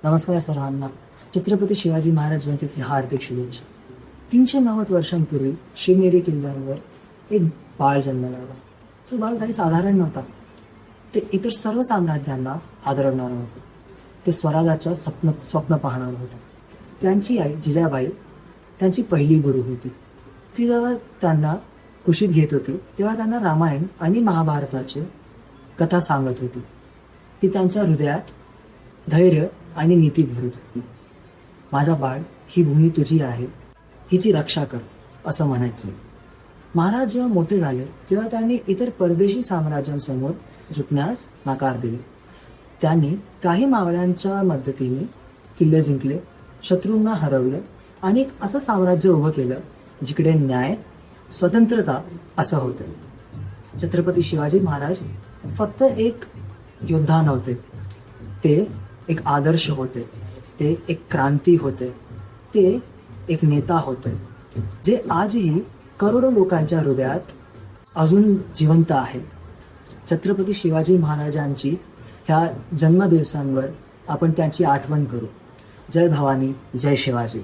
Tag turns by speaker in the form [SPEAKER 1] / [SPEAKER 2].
[SPEAKER 1] नमस्कार सर्वांना. छत्रपती शिवाजी महाराज जयंतीची हार्दिक शुभेच्छा. 390 वर्षांपूर्वी शिवनेरी किल्ल्यावर एक बाळ जन्माला आला. तो बाळ काही साधारण नव्हता. ते इतर सर्व साम्राज्यांना आदरवणारा होता. ते स्वराज्याचं स्वप्न पाहणारा होता. त्यांची आई जिजाबाई त्यांची पहिली गुरु होती. ती जेव्हा त्यांना कुशीत घेत होती तेव्हा त्यांना रामायण आणि महाभारताची कथा सांगत होती. ती त्यांच्या हृदयात धैर्य आणि नीती भरत होती. माझा बाळ, ही भूमी तुझी आहे, हिची रक्षा कर, असं म्हणायचे. महाराज जेव्हा मोठे झाले तेव्हा त्यांनी इतर परदेशी साम्राज्यांसमोर झुकण्यास नकार दिले. त्यांनी काही मावळ्यांच्या मदतीने किल्ले जिंकले, शत्रूंना हरवलं आणि एक असं साम्राज्य उभं केलं जिकडे न्याय, स्वतंत्रता असं होतं. छत्रपती शिवाजी महाराज फक्त एक योद्धा नव्हते, ते एक आदर्श होते, ते एक क्रांती होते, ते एक नेता होते, जे आजही करोडो लोकांच्या हृदयात अजून जिवंत आहे. छत्रपती शिवाजी महाराजांची ह्या जन्मदिवसांवर आपण त्यांची आठवण करू. जय भवानी, जय शिवाजी.